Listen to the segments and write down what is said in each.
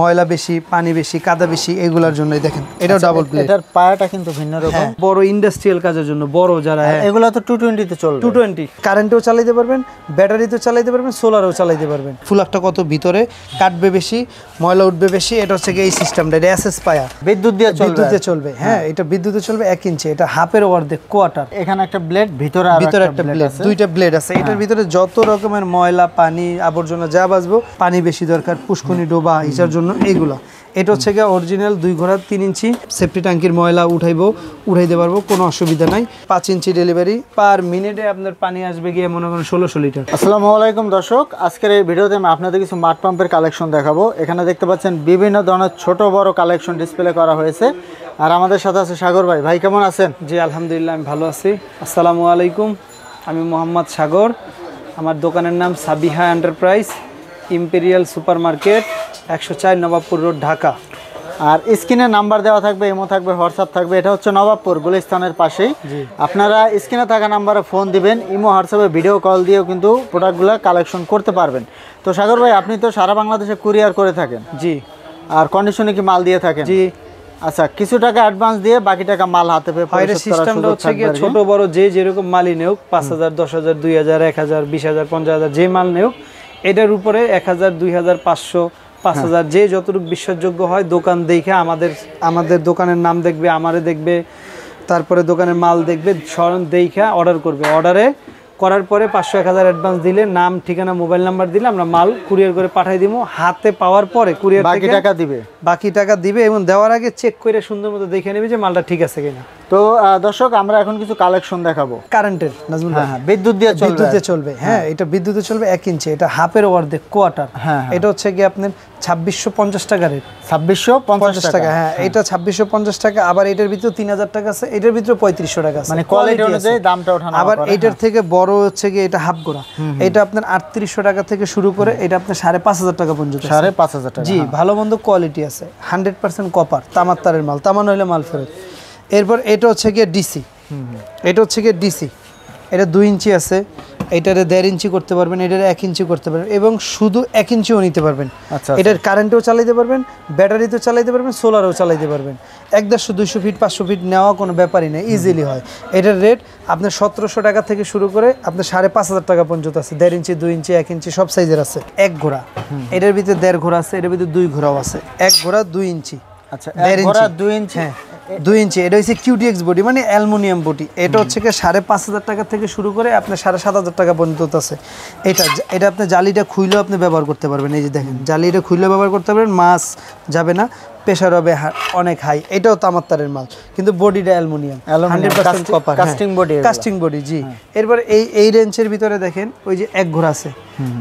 ময়লা বেশি, পানি বেশি, কাদা বেশি, এগুলোর জন্যই দেখেন এটাও ডাবল ব্লেড। এটার পায়াটা কিন্তু ভিন্ন রকম। বড় ইন্ডাস্ট্রিয়াল কাজের জন্য বড় যারা, এগুলো তো 220 তে চলবে। 220 কারেন্টেও চালাতে পারবেন, ব্যাটারিতেও চালাতে পারবেন, সোলারেও চালাতে পারবেন। ফুলাকটা কত ভিতরে, কাটবে বেশি, ময়লা উঠবে বেশি। এটা হচ্ছে এই সিস্টেমটা, এটা এসএস পায়া, বিদ্যুৎ দিয়ে চলবে। হ্যাঁ, এটা বিদ্যুতে চলবে 1 ইঞ্চি। এটা হাফের অর্ধেক, কোয়ার্টার। এখানে একটা ব্লেড, ভিতরে একটা ব্লেড, দুইটা ব্লেড আছে। এটার ভিতরে যত রকমের ময়লা, পানি, আবর্জনা যা বাঁচবো, পানি বেশি দরকার, পুষ্কনি ডোবা হিসার জন্য এইগুলা। এটা হচ্ছে গিয়ে অরিজিনাল 2 ঘোড়া 3 ইঞ্চি সেফটি ট্যাঙ্কির ময়লা উঠাইতে পারবো, কোনো অসুবিধা নাই। 5 ইঞ্চি ডেলিভারি, পার মিনিটে আপনার পানি আসবে গিয়ে মনে করেন 1600 লিটার। আসসালামু আলাইকুম দর্শক, আজকের এই ভিডিওতে আমি আপনাদের কিছু মাড পাম্পের কালেকশন দেখাবো। এখানে দেখতে পাচ্ছেন বিভিন্ন ধরনের ছোট বড় কালেকশন ডিসপ্লে করা হয়েছে। আর আমাদের সাথে আছে সাগর ভাই। ভাই কেমন আছেন? জি আলহামদুলিল্লাহ, আমি ভালো আছি। আসসালামু আলাইকুম, আমি মোহাম্মদ সাগর। আমার দোকানের নাম Sabiha enterprise, imperial super market, 104 Nawabpur road, Dhaka. আর স্ক্রিনে নাম্বার দেওয়া থাকবে, ইমো থাকবে, হোয়াটসঅ্যাপ থাকবে। এটা হচ্ছে নবাবপুর গুলিস্তানের পাশেই। আপনারা স্ক্রিনে থাকা নাম্বারে ফোন দিবেন, ইমো হোয়াটসঅ্যাপে ভিডিও কল দিয়েও কিন্তু প্রোডাক্টগুলো কালেকশন করতে পারবেন। তো সাগর ভাই, আপনি তো সারা বাংলাদেশে কুরিয়ার করে থাকেন? জি। আর কন্ডিশনে কি মাল দিয়ে থাকেন? জি। আচ্ছা, কিছু টাকা অ্যাডভান্স দিয়ে বাকি টাকা মাল হাতে পেয়ে পরিশোধ করার সিস্টেমটা হচ্ছে কি, ছোট বড় যে যেরকম মালই নেউক, 5000, 10000, 2000, 1000, 20000, 50000 যে মাল নেউক, এটার উপরে 1000, 2000, 500, 5000 যে যতটুকু বিশ্বাসযোগ্য হয় দোকান দেখে আমাদের দোকানের নাম দেখবে, আমারে দেখবে, তারপরে দোকানের মাল দেখবে, স্মরণ দেখে অর্ডার করবে। অর্ডারে করার পরে 500, 1000 অ্যাডভান্স দিলে, নাম, ঠিকানা, মোবাইল নাম্বার দিলে আমরা মাল কুরিয়ার করে পাঠিয়ে দিব। হাতে পাওয়ার পরে কুরিয়ার বাকি টাকা দিবে এবং দেওয়ার আগে চেক করে সুন্দর মতো দেখে নেবে যে মালটা ঠিক আছে কিনা। তো দর্শক, আমরা এখন কিছু কালেকশন দেখাবো কারেন্টের, নাজমুল ভাই। হ্যাঁ, বিদ্যুৎ দিয়ে চলবে। হ্যাঁ, এটা বিদ্যুতে চলবে 1 ইঞ্চি। এটা হাফের অর্ধেক, কোয়ার্টার। এটা হচ্ছে কি আপনার 2650 টাকা রেট। 2650 টাকা। হ্যাঁ, এটা 2650 টাকা। আবার এটার ভিতরে 3000 টাকা আছে, এটার ভিতরে 3500 টাকা আছে, মানে কোয়ালিটি অনুযায়ী দামটা ওঠানো। আবার এটার থেকে বড় হচ্ছে কি এটা হাফ গোড়া, এটা আপনার 3800 টাকা থেকে শুরু করে এটা আপনার 5500 টাকা পর্যন্ত। 5500 টাকা। জি, ভালো মন্দ কোয়ালিটি আছে, 100% কপার, তামার তারের মাল, তামা নইলে মাল ফেরত। এরপর এটা হচ্ছে গিয়ে ডিসি। এটা 2 ইঞ্চি আছে, এটারে 1.5 ইঞ্চি করতে পারবেন, এটারে 1 ইঞ্চি করতে পারবেন, এবং শুধু 1 ইঞ্চিও নিতে পারবেন। এটার কারেন্টেও চালাতে পারবেন, ব্যাটারিতেও চালাতে পারবেন, সোলারেও চালাতে পারবেন। 150, 200 ফিট, 500 ফিট নেওয়া কোনো ব্যাপারই নেই, ইজিলি হয়। এটার রেট আপনার 1700 টাকা থেকে শুরু করে আপনার 5500 টাকা পর্যন্ত আছে। 1.5 ইঞ্চি, 2 ইঞ্চি, 1 ইঞ্চি সব সাইজের আছে। 1 ঘোড়া, এটার ভিতরে 1.5 ঘোড়া আছে, এটার ভিতরে 2 ঘোড়াও আছে। 1 ঘোড়া 2 ইঞ্চি। আচ্ছা, 1 ঘোড়া 2 ইঞ্চি। হ্যাঁ, 2 ইঞ্চি। এটা হচ্ছে কিউটিএক্স বডি, মানে অ্যালুমিনিয়াম বডি। এটা হচ্ছে কি 5500 টাকা থেকে শুরু করে আপনার 7500 টাকা পর্যন্ত আছে। এটা আপনি জালিটা খুইলেও আপনি ব্যবহার করতে পারবেন। এই যে দেখেন, জালিটা খুইলেও ব্যবহার করতে পারবেন, মাছ যাবে না, প্রেসার হবে অনেক হাই। এটাও তামার তারের মাল, কিন্তু বডিটা অ্যালুমিনিয়াম, 100% কপার, কাস্টিং বডি। জি। এরপর এই রেঞ্জের ভিতরে দেখেন, ওই যে 1 ঘোড়া আছে,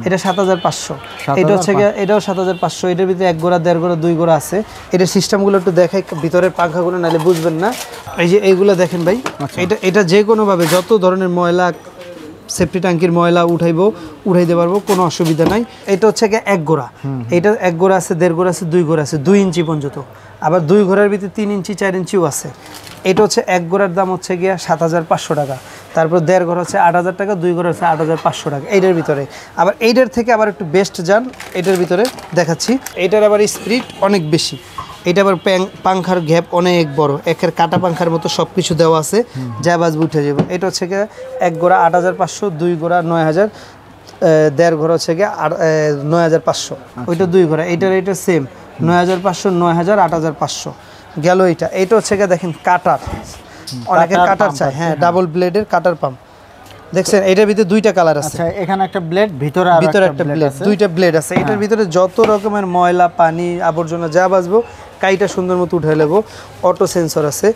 এটা 7500। এটা হচ্ছে গিয়ে, এটাও 7500। এটার ভিতরে 1 ঘোড়া, 1.5 ঘোড়া, 2 ঘোড়া আছে। এটার সিস্টেমগুলো একটু দেখাই, ভিতরের পাখাগুলো, নাহলে বুঝবেন না। এই যে এইগুলো দেখেন ভাই, এটা যে কোনোভাবে যত ধরনের ময়লা, সেফটি ট্যাঙ্কির ময়লা উঠাইতে পারবো, কোনো অসুবিধা নাই। এটা হচ্ছে গিয়ে 1 ঘোড়া। এটা 1 ঘোড়া আছে, 1.5 ঘোড়া আছে, 2 ঘোড়া আছে, 2 ইঞ্চি পর্যন্ত। আবার 2 ঘোড়ার ভিতরে 3 ইঞ্চি, 4 ইঞ্চিও আছে। এটা হচ্ছে 1 ঘোড়ার দাম হচ্ছে গিয়ে 7500 টাকা। তারপর 1.5 ঘোড়া হচ্ছে 8000 টাকা, 2 ঘোড়া হচ্ছে 8500 টাকা। এইটার ভিতরে আবার এইটার থেকে আবার একটু বেস্ট যান, এটার ভিতরে দেখাচ্ছি। এইটার আবার স্পিড অনেক বেশি। এটা আবার পাংখার গ্যাপ অনেক বড়, একের কাটা পাংখার মতো সব কিছু দেওয়া আছে, যা বাজবে উঠে যাবে। এটা হচ্ছে গিয়ে 1 ঘোড়া 8500, 2 ঘোড়া 9000, 1.5 ঘোড়া হচ্ছে গিয়ে 9500। ওইটা 2 ঘোড়া। এইটার এটা সেম, 9500, 9000, 8500 গেল। এইটা হচ্ছে গিয়ে দেখেন কাটার, অনেকের কাটার চাই। হ্যাঁ, ডাবল ব্লেডের কাটার পাম্প দেখছেন। এটার ভিতরে 2টা কালার আছে। আচ্ছা, এখানে একটা ব্লেড, ভিতরে একটা ব্লেড, 2টা ব্লেড আছে। এটার ভিতরে যত রকমের ময়লা, পানি, আবর্জনা যা বাঁচবো, কাইটা সুন্দর মতো উঠে নেবো। অটো সেন্সর আছে,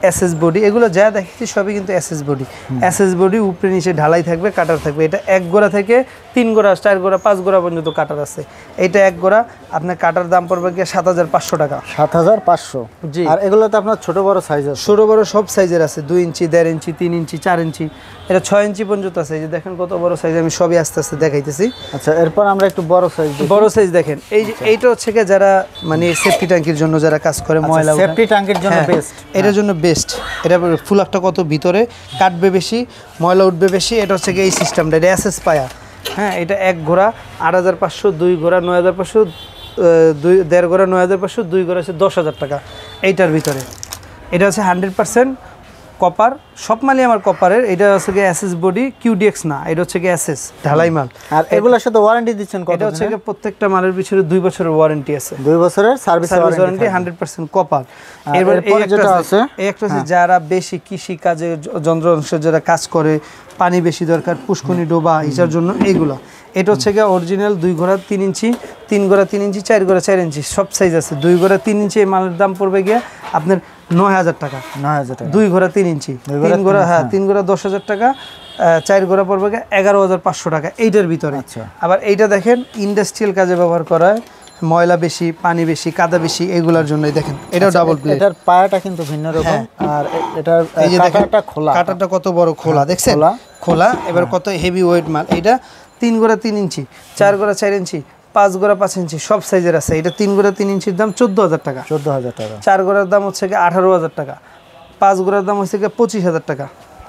এসএস বডি, এগুলো যা দেখেছি সবই কিন্তু এসএস বডি। এসএস বডি, উপরে নিচে ঢালাই থাকবে, কাটার থাকবে। এটা 1 ঘোড়া থেকে 3 ঘোড়া, 4 ঘোড়া, 5 ঘোড়া পর্যন্ত কাটার আছে। এটা 1 ঘোড়া আপনার কাটার দাম পড়বে গিয়ে 7500 টাকা। 7500। জি। আর এগুলো তো আপনার ছোট বড় সাইজ আছে? ছোট বড় সব সাইজের আছে, 2 ইঞ্চি, 1.5 ইঞ্চি, 3 ইঞ্চি, 4 ইঞ্চি, এটা 6 ইঞ্চি পর্যন্ত আছে। এই যে দেখেন কত বড় সাইজ, আমি সবই আস্তে আস্তে দেখাইতেছি। আচ্ছা, এরপর আমরা একটু বড় সাইজ দেখেন। এই যে এইটা হচ্ছে গিয়ে যারা মানে সেফটি ট্যাঙ্কির জন্য যারা কাজ করে, ময়লা সেফটি ট্যাঙ্কির জন্য বেস্ট, এটার জন্য বেস্ট। এটা ফুলাকটা কত ভিতরে, কাটবে বেশি, ময়লা উঠবে বেশি। এটা হচ্ছে গিয়ে এই সিস্টেমটা, এটা এসএস পায়া। হ্যাঁ, এটা 1 ঘোড়া 8500, 2 ঘোড়া 9500, 1.5 গড়া 9,500, 2 গড়া আছে 10,000 টাকা এইটার ভিতরে। এটা হচ্ছে 100% কপার, সব মালই আমার কপারের। এটা হচ্ছে গিয়ে এসএস বডি, কিউডিএক্স না, এটা হচ্ছে গিয়ে এসএস ঢালাই মাল। আর এগুলোর সাথে ওয়ারেন্টি দিচ্ছেন কত? এটা হচ্ছে গিয়ে প্রত্যেকটা মালের পিছনে 2 বছরের ওয়ারেন্টি আছে, 2 বছরের সার্ভিস ওয়ারেন্টি, 100% কপার। এবার এই একটা আছে যারা বেশি কৃষি কাজে যন্ত্র অংশের যারা কাজ করে, পানি বেশি দরকার, পুষ্কনি ডোবা হিসার জন্য এইগুলো। এটা হচ্ছে গিয়ে অরিজিনাল 2 গড়া 3 ইঞ্চি, 3 গড়া 3 ইঞ্চি, 4 গড়া 4 ইঞ্চি সব সাইজ আছে। 2 গড়া 3 ইঞ্চি এই মালের দাম পড়বে গিয়ে আপনার 9,000 টাকা। 9,000 টাকা। 2 গড়া 3 ইঞ্চি, 3 গড়া, হ্যাঁ 3 গড়া 10,000 টাকা, 4 গড়া পড়বে গিয়ে 11,500 টাকা এইটার ভিতরে। আবার এইটা দেখেন ইন্ডাস্ট্রিয়াল কাজে ব্যবহার করা হয়, ময়লা বেশি, পানি বেশি, কাদা বেশি, এগুলার জন্যই দেখেন এটাও ডাবল প্লেট। এটার পায়াটা কিন্তু ভিন্ন রকম, আর এটার কাটাটা খোলা, কাটাটা কত বড় খোলা দেখছেন, খোলা। এবার কত হেভি ওয়েট মাল। এটা 3 গড়া 3 ইঞ্চি, 4 গড়া 4 ইঞ্চি, 5 গড়া 5 ইঞ্চি সব সাইজের আছে। এটা 3 গড়া 3 ইঞ্চির দাম 14,000 টাকা। 14,000 টাকা। 4 গড়ার দাম হচ্ছে গিয়ে 18,000 টাকা, 5 গড়ার দাম হচ্ছে গিয়ে 25,000 টাকা।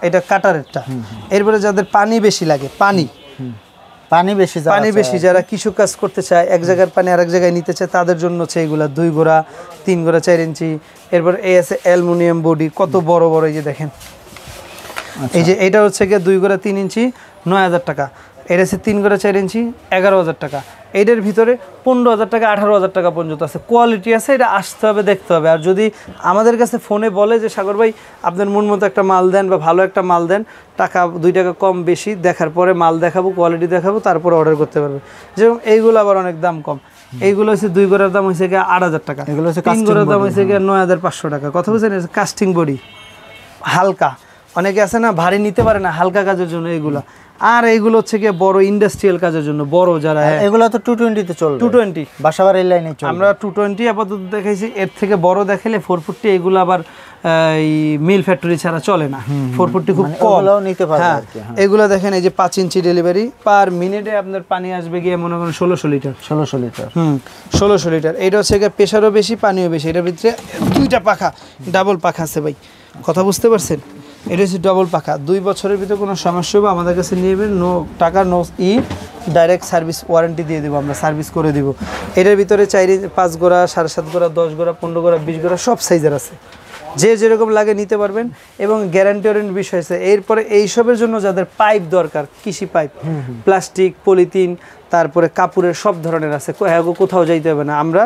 এটা কাটারেরটা। এরপরে যাদের পানি বেশি লাগে, পানি বেশি যারা কিছু কাজ করতে চায়, এক জায়গার পানি আরেক জায়গায় নিতে চায়, তাদের জন্য হচ্ছে এইগুলা 2 গড়া 3 গড়া 4 ইঞ্চি। এরপর এই আছে অ্যালুমিনিয়াম বডি, কত বড় বড়, এই যে দেখেন, এই যে এটা হচ্ছে গিয়ে 2 গড়া 3 ইঞ্চি 9,000 টাকা। এটা হচ্ছে 3 গড়া 4 ইঞ্চি 11,000 টাকা। এটার ভিতরে 15,000 টাকা 18,000 টাকা পর্যন্ত আছে। কোয়ালিটি আছে, এটা আসতে হবে, দেখতে হবে। আর যদি আমাদের কাছে ফোনে বলে যে সাগর ভাই আপনার মন মতো একটা মাল দেন বা ভালো একটা মাল দেন, টাকা 2 টাকা কম বেশি দেখার পরে মাল দেখাবো, কোয়ালিটি দেখাবো, তারপরে অর্ডার করতে পারবে। যেরকম এইগুলো আবার অনেক দাম কম। এইগুলো হচ্ছে 2 গড়ার দাম হয়েছে গিয়ে 8,000 টাকা, এগুলো হচ্ছে 3 গড়ার দাম হয়েছে গিয়ে 9,500 টাকা। কথা বলছেন, কাস্টিং বডি হালকা, অনেকে আছে না ভারী নিতে পারে না, হালকা কাজের জন্য এইগুলা। আর এইগুলো হচ্ছে গিয়ে বড় ইন্ডাস্ট্রিয়াল কাজের জন্য, বড় যারা, এগুলো তো 220 তে চলবে, 220 বাসাবাড়ির লাইনে চলবে। আমরা 220 আপাতত দেখাইছি, এর থেকে বড় দেখাইলে 440। এগুলো আবার এই মিল ফ্যাক্টরি ছাড়া চলে না, 440 খুব কম, ওগুলোও নিতে পারবে আর কি। এগুলো দেখেন, এই যে 5 ইঞ্চি ডেলিভারি, পার মিনিটে আপনার পানি আসবে গিয়ে মনে করেন 1600 লিটার। 1600 litre, 1600 litre. এটা হচ্ছে গিয়ে প্রেশারও বেশি, পানিও বেশি। এটার ভিতরে 2টা পাখা, ডাবল পাখা আছে ভাই, কথা বুঝতে পারছেন? এটা হচ্ছে ডবল পাখা। 2 বছরের ভিতরে কোনো সমস্যা হবে আমাদের কাছে নিয়ে নেবেন, নো টাকা নো ডাইরেক্ট সার্ভিস ওয়ারেন্টি দিয়ে দেবো, আমরা সার্ভিস করে দিব। এটার ভিতরে 5 গোড়া, 7.5 গোড়া, 10 গোড়া, 15 গোড়া, 20 গোড়া সব সাইজের আছে, যে যেরকম লাগে নিতে পারবেন। এবং গ্যারান্টি ওয়ারেন্টি বিষয় আছে। এরপরে এইসবের জন্য যাদের পাইপ দরকার, কৃষি পাইপ, প্লাস্টিক, পলিথিন, তারপরে কাপড়ের সব ধরনের আছে, কোথাও যাইতে হবে না, আমরা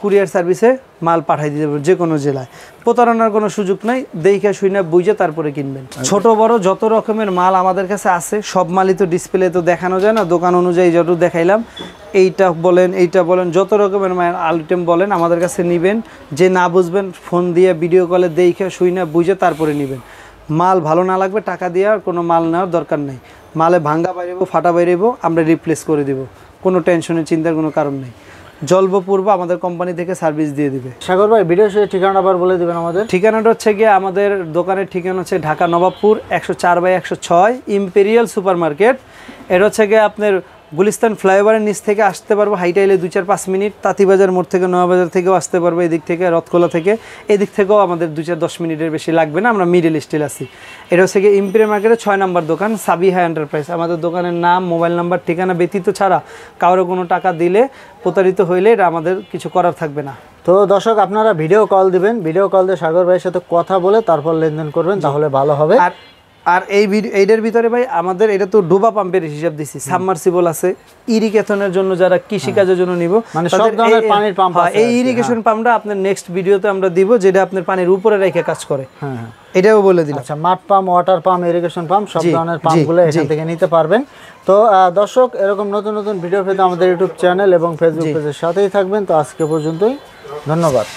কুরিয়ার সার্ভিসে মাল পাঠাই দিতে পারবো যে কোনো জেলায়। প্রতারণার কোনো সুযোগ নাই, দেখে শুনে বুঝে তারপরে কিনবেন। ছোট বড় যত রকমের মাল আমাদের কাছে আছে, সব মালই তো ডিসপ্লে তো দেখানো যায় না, দোকান অনুযায়ী যত দেখাইলাম, এইটা বলেন যত রকমের মাল আইটেম বলেন আমাদের কাছে নিবেন। যে না বুঝবেন ফোন দিয়ে ভিডিও কলে দেখে শুনে বুঝে তারপরে নিবেন। মাল ভালো না লাগবে টাকা দিয়ে আর কোনো মাল নেওয়ার দরকার নেই। মালে ভাঙ্গা বাইরেবো, ফাটা বাইরেবো, আমরা রিপ্লেস করে দিব, কোনো টেনশনের চিন্তার কোনো কারণ নেই। জলবপূর্ব আমাদের কোম্পানি থেকে সার্ভিস দিয়ে দিবে। সাগর ভাই, ভিডিও শেষে ঠিকানাটা আবার বলে দিবেন আমাদের। ঠিকানাটা হচ্ছে গিয়ে আমাদের দোকানের ঠিকানা হচ্ছে Dhaka Nawabpur 104/106 imperial super market. এটা হচ্ছে গিয়ে আপনার গুলিস্তান ফ্লাইওভারের নিচ থেকে আসতে পারবো, হাইটে এলে 2-4-5 মিনিট। তাঁতিবাজার মোড় থেকে, নয়াবাজার থেকেও আসতে পারবো, এদিক থেকে রথখোলা থেকে, এদিক থেকেও আমাদের 2-4-10 মিনিটের বেশি লাগবে না, আমরা মিডল স্টিল আছি। এটা হচ্ছে গিয়ে ইম্পেরিয়াল মার্কেটের 6 নম্বর দোকান, সাবিহা এন্টারপ্রাইজ। আমাদের দোকানের নাম, মোবাইল নাম্বার, ঠিকানা ব্যতীত ছাড়া কারো কোনো টাকা দিলে, প্রতারিত হইলে এটা আমাদের কিছু করার থাকবে না। তো দর্শক, আপনারা ভিডিও কল দিবেন, ভিডিও কল দিয়ে সাগর ভাইয়ের সাথে কথা বলে তারপর লেনদেন করবেন, তাহলে ভালো হবে। আর এইটার ভিতরে ভাই আমাদের এটা তো ডোবা পাম্পের হিসাব দিছি, সাবমার্সিবল আছে ইরিগেশনের জন্য, যারা কৃষি কাজের জন্য নিব, মানে সব ধরনের পানির পাম্প আছে। এই ইরিগেশন পাম্পটা আপনার নেক্সট ভিডিওতে আমরা দিব, যেটা আপনার পানির উপরে রেখে কাজ করে। হ্যাঁ, এটাও বলে দিলাম। আচ্ছা, mud pump, water pump, irrigation pump, সব ধরনের পাম্পগুলো এখান থেকে নিতে পারবেন। তো দর্শক, এরকম নতুন নতুন ভিডিও পেতে আমাদের ইউটিউব চ্যানেল এবং ফেসবুক পেজের সাথেই থাকবেন। তো আজকে পর্যন্তই, ধন্যবাদ।